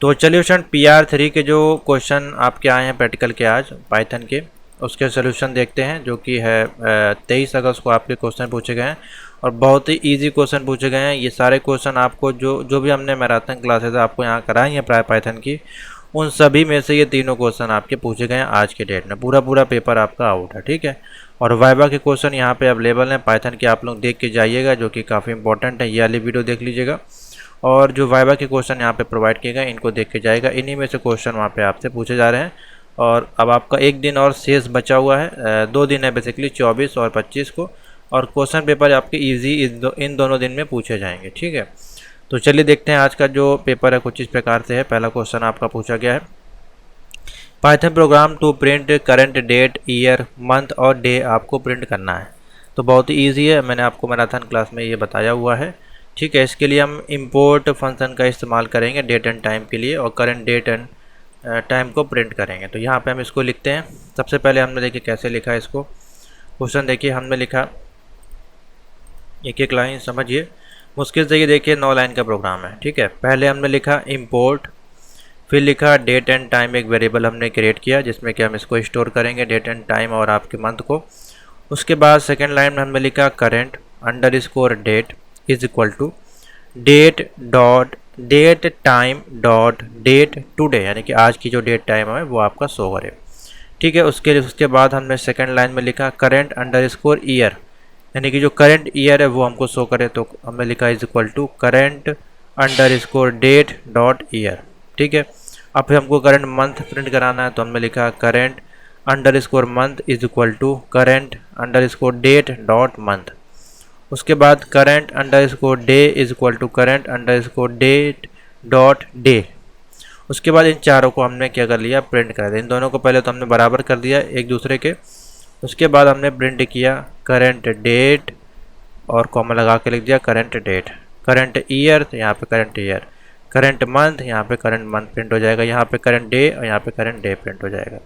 तो चलिए student PR3 के जो क्वेश्चन आपके आए हैं प्रैक्टिकल के आज पाइथन के, उसके सोल्यूशन देखते हैं, जो कि है 23 अगस्त को आपके क्वेश्चन पूछे गए हैं और बहुत ही इजी क्वेश्चन पूछे गए हैं। ये सारे क्वेश्चन आपको जो भी हमने मैराथन क्लासेस आपको यहाँ कराई हैं प्राय पाइथन की, उन सभी में से ये तीनों क्वेश्चन आपके पूछे गए हैं आज के डेट में। पूरा पेपर आपका आउट है, ठीक है। और वाइवा के क्वेश्चन यहाँ पे अवेलेबल हैं पाइथन के, आप लोग देख के जाइएगा, जो कि काफ़ी इंपॉर्टेंट है। ये वाली वीडियो देख लीजिएगा और जो वाइवा के क्वेश्चन यहाँ पे प्रोवाइड किए गए इनको देख के जाएगा। इन्हीं में से क्वेश्चन वहाँ पे आपसे पूछे जा रहे हैं। और अब आपका एक दिन और शेष बचा हुआ है, 2 दिन है बेसिकली, 24 और 25 को, और क्वेश्चन पेपर आपके ईजी इन दोनों दिन में पूछे जाएंगे, ठीक है। तो चलिए देखते हैं आज का जो पेपर है कुछ इस प्रकार से है। पहला क्वेश्चन आपका पूछा गया है, Python program to print current date, year, month और डे आपको प्रिंट करना है। तो बहुत ही ईजी है, मैंने आपको मैराथन क्लास में ये बताया हुआ है, ठीक है। इसके लिए हम इंपोर्ट फंक्शन का इस्तेमाल करेंगे डेट एंड टाइम के लिए, और करंट डेट एंड टाइम को प्रिंट करेंगे। तो यहाँ पे हम इसको लिखते हैं। सबसे पहले हमने देखिए कैसे लिखा है इसको। क्वेश्चन देखिए हमने लिखा, एक एक लाइन समझिए, मुश्किल से ये देखिए 9 लाइन का प्रोग्राम है, ठीक है। पहले हमने लिखा इंपोर्ट, फिर लिखा डेट एंड टाइम, एक वेरिएबल हमने क्रिएट किया जिसमें कि हम इसको स्टोर करेंगे डेट एंड टाइम और आपके मंथ को। उसके बाद सेकेंड लाइन में हमने लिखा current underscore date is equal to date dot date time dot date today, यानी कि आज की जो डेट टाइम है वो आपका शो करे, ठीक है। उसके बाद हमने सेकंड लाइन में लिखा करंट अंडरस्कोर ईयर, यानी कि जो करंट ईयर है वो हमको शो करे। तो हमने लिखा is equal to current underscore date dot year, ठीक है। अब फिर हमको करंट मंथ प्रिंट कराना है, तो हमने लिखा current underscore month is equal to current underscore date dot month. उसके बाद current underscore day is equal to current underscore date dot day. उसके बाद इन चारों को हमने क्या कर लिया, प्रिंट कर दिया। इन दोनों को पहले तो हमने बराबर कर दिया एक दूसरे के। उसके बाद हमने प्रिंट किया करंट डेट और कॉमा लगा के लिख दिया करंट डेट, करंट ईयर, तो यहाँ पे करंट ईयर, करंट मंथ, यहाँ पे करंट मंथ प्रिंट हो जाएगा, यहाँ पे करंट डे और यहाँ पे करंट डे प्रिंट हो जाएगा।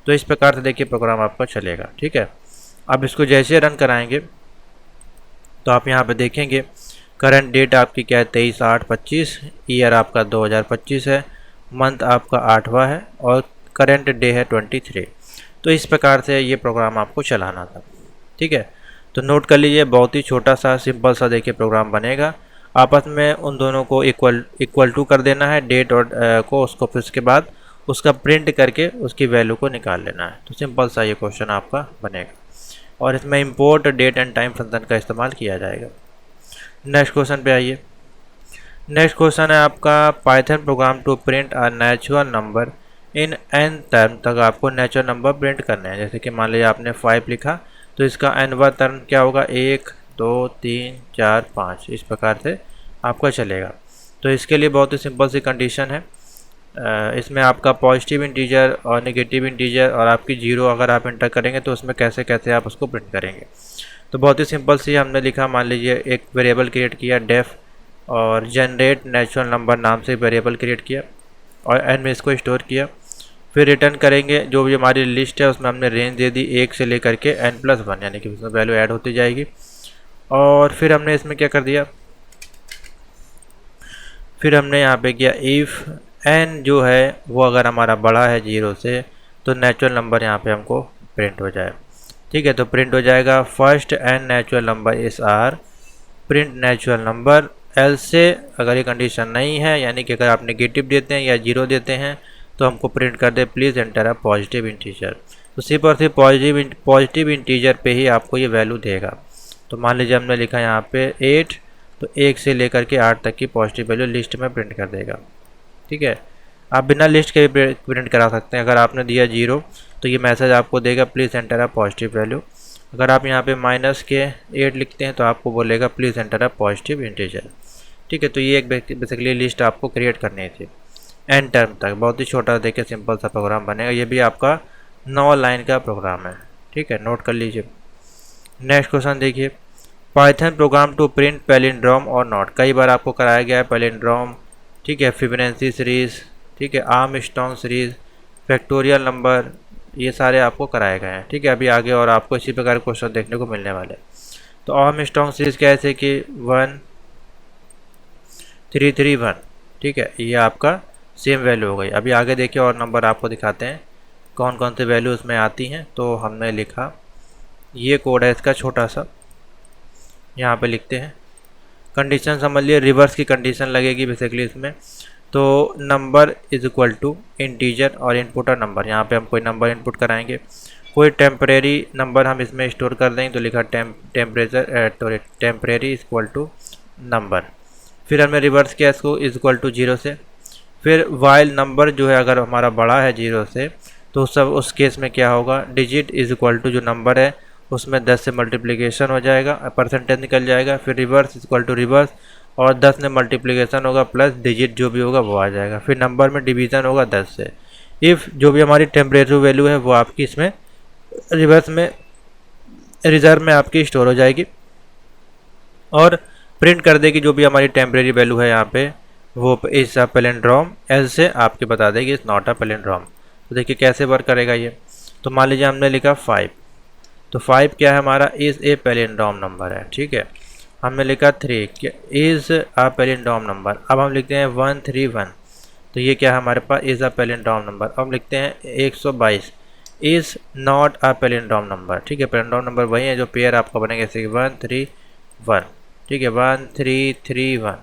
तो इस प्रकार से देखिए प्रोग्राम आपका चलेगा, ठीक है। अब इसको जैसे रन कराएंगे तो आप यहाँ पे देखेंगे करंट डेट आपकी क्या है 23/8/25, ईयर आपका 2025 है, मंथ आपका 8वां है और करंट डे है 23। तो इस प्रकार से ये प्रोग्राम आपको चलाना था, ठीक है। तो नोट कर लीजिए, बहुत ही छोटा सा सिंपल सा देखिए प्रोग्राम बनेगा। आपस में उन दोनों को इक्वल टू कर देना है डेट और को, उसको फिर उसके बाद उसका प्रिंट करके उसकी वैल्यू को निकाल लेना है। तो सिंपल सा ये क्वेश्चन आपका बनेगा और इसमें import date and time function का इस्तेमाल किया जाएगा। नेक्स्ट क्वेश्चन पे आइए। नेक्स्ट क्वेश्चन है आपका Python program to print a natural number in n term, तक आपको नेचुरल नंबर प्रिंट करना है। जैसे कि मान लीजिए आपने 5 लिखा तो इसका nवां टर्म क्या होगा, 1 2 3 4 5, इस प्रकार से आपका चलेगा। तो इसके लिए बहुत ही सिंपल सी कंडीशन है, इसमें आपका पॉजिटिव इंटीजर और नेगेटिव इंटीजर और आपकी जीरो अगर आप इंटर करेंगे तो उसमें कैसे कैसे आप उसको प्रिंट करेंगे। तो बहुत ही सिंपल सी हमने लिखा, मान लीजिए एक वेरिएबल क्रिएट किया डेफ और जनरेट नेचुरल नंबर नाम से वेरिएबल क्रिएट किया और एन में इसको स्टोर किया। फिर रिटर्न करेंगे, जो भी हमारी लिस्ट है उसमें हमने रेंज दे दी 1 से लेकर के n+1, यानी कि उसमें वैल्यू ऐड होती जाएगी। और फिर हमने इसमें क्या कर दिया, फिर हमने यहाँ पे किया इफ़ n जो है वो अगर हमारा बड़ा है 0 से तो नेचुरल नंबर यहाँ पे हमको प्रिंट हो जाए, ठीक है। तो प्रिंट हो जाएगा फर्स्ट n नेचुरल नंबर इस आर print natural number. Else अगर ये कंडीशन नहीं है, यानी कि अगर आप नेगेटिव देते हैं या 0 देते हैं तो हमको प्रिंट कर दे please enter a positive integer. तो सिर्फ और सिर्फ पॉजिटिव इंटीजर पे ही आपको ये वैल्यू देगा। तो मान लीजिए हमने लिखा यहाँ पे 8, तो 1 से लेकर के 8 तक की पॉजिटिव वैल्यू लिस्ट में प्रिंट कर देगा, ठीक है। आप बिना लिस्ट के भी प्रिंट करा सकते हैं। अगर आपने दिया 0 तो ये मैसेज आपको देगा please enter a positive value. अगर आप यहाँ पे माइनस के 8 लिखते हैं तो आपको बोलेगा please enter a positive integer, ठीक है। तो ये एक बेसिकली लिस्ट आपको क्रिएट करनी थी n टर्म तक। बहुत ही छोटा देखिए सिंपल सा प्रोग्राम बनेगा। ये भी आपका 9 लाइन का प्रोग्राम है, ठीक है, नोट कर लीजिए। नेक्स्ट क्वेश्चन देखिए, Python program to print palindrome or not. कई बार आपको कराया गया है पैलिंड्रोम, ठीक है, फिबोनाची सीरीज़, ठीक है, आर्मस्ट्रॉन्ग सीरीज़, फैक्टोरियल नंबर, ये सारे आपको कराए गए हैं, ठीक है। अभी आगे और आपको इसी प्रकार क्वेश्चन देखने को मिलने वाले हैं। तो आर्मस्ट्रॉन्ग सीरीज़ कैसे कि 1 3 3 1, ठीक है, ये आपका सेम वैल्यू हो गई। अभी आगे देखिए और नंबर आपको दिखाते हैं कौन कौन से वैल्यू उसमें आती हैं। तो हमने लिखा, ये कोड है इसका छोटा सा, यहाँ पे लिखते हैं। कंडीशन समझ लिए, रिवर्स की कंडीशन लगेगी बेसिकली इसमें। तो number is equal to integer और इनपुट और नंबर, यहाँ पे हम कोई नंबर इनपुट कराएंगे, कोई टेम्परेरी नंबर हम इसमें स्टोर कर देंगे। तो लिखा temporary is equal to number. फिर हमने रिवर्स किया इसको इज इक्वल टू 0 से। फिर वाइल नंबर जो है अगर हमारा बड़ा है 0 से तो सब उस केस में क्या होगा, डिजिट इज इक्वल टू जो नंबर है उसमें 10 से मल्टीप्लिकेशन हो जाएगा, परसेंटेज निकल जाएगा। फिर reverse is equal to reverse और 10 में मल्टीप्लिकेशन होगा प्लस डिजिट जो भी होगा वो आ जाएगा। फिर नंबर में डिवीज़न होगा 10 से। इफ़ जो भी हमारी टेम्परेचर वैल्यू है वो आपकी इसमें रिवर्स में रिजर्व में आपकी स्टोर हो जाएगी और प्रिंट कर देगी जो भी हमारी टेम्परेरी वैल्यू है यहाँ पे वो इस पैलिंड्रोम एल से आपके बता देगी इस नॉट अ पैलिंड्रोम। तो देखिए कैसे वर्क करेगा ये। तो मान लीजिए हमने लिखा 5, तो 5 क्या है हमारा, इज़ ए पैलिंड्रोम नंबर है, ठीक है। हमने लिखा 3 क्या इज़ अ पैलिंड्रोम नंबर। अब हम लिखते हैं 131, तो ये क्या है हमारे पास, इज़ अ पैलिंड्रोम नंबर। अब लिखते हैं 122 is not a palindrome number, ठीक है। पैलिंड्रोम नंबर वही है जो पेयर आपका बनेगा, जैसे 131, ठीक है, 1331,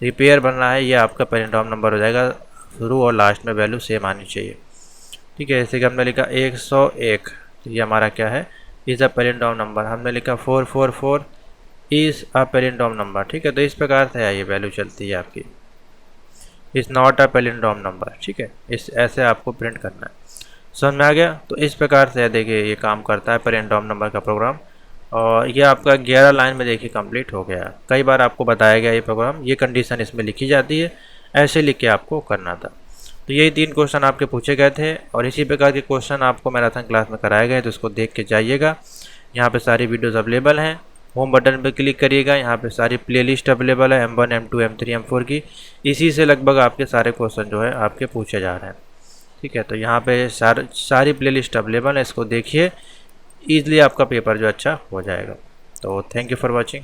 तो ये पेयर बन रहा है, ये आपका पैलिंड्रोम नंबर हो जाएगा। शुरू और लास्ट में वैल्यू सेम आनी चाहिए, ठीक है। जैसे कि हमने लिखा 101, तो ये हमारा क्या है, इज़ अ पैलिंड्रोम नंबर। हमने लिखा 444 इज़ अ पैलिंड्रोम नंबर, ठीक है। तो इस प्रकार से ये वैल्यू चलती है आपकी, is not a palindrome number, ठीक है। इस ऐसे आपको प्रिंट करना है। समझ में आ गया। तो इस प्रकार से देखिए ये काम करता है पैलिंड्रोम नंबर का प्रोग्राम। और ये आपका 11 लाइन में देखिए कंप्लीट हो गया। कई बार आपको बताया गया ये प्रोग्राम, ये कंडीशन इसमें लिखी जाती है, ऐसे लिख के आपको करना था। तो यही 3 क्वेश्चन आपके पूछे गए थे और इसी प्रकार के क्वेश्चन आपको मैराथन क्लास में कराए गए, तो उसको देख के जाइएगा। यहाँ पे सारी वीडियोस अवेलेबल हैं, होम बटन पर क्लिक करिएगा, यहाँ पे सारी प्लेलिस्ट अवेलेबल है M1 M2 M3 M4 की। इसी से लगभग आपके सारे क्वेश्चन जो है आपके पूछे जा रहे हैं, ठीक है। तो यहाँ पे सारी प्लेलिस्ट अवेलेबल है, इसको देखिए, ईजिली आपका पेपर जो अच्छा हो जाएगा। तो थैंक यू फॉर वॉचिंग।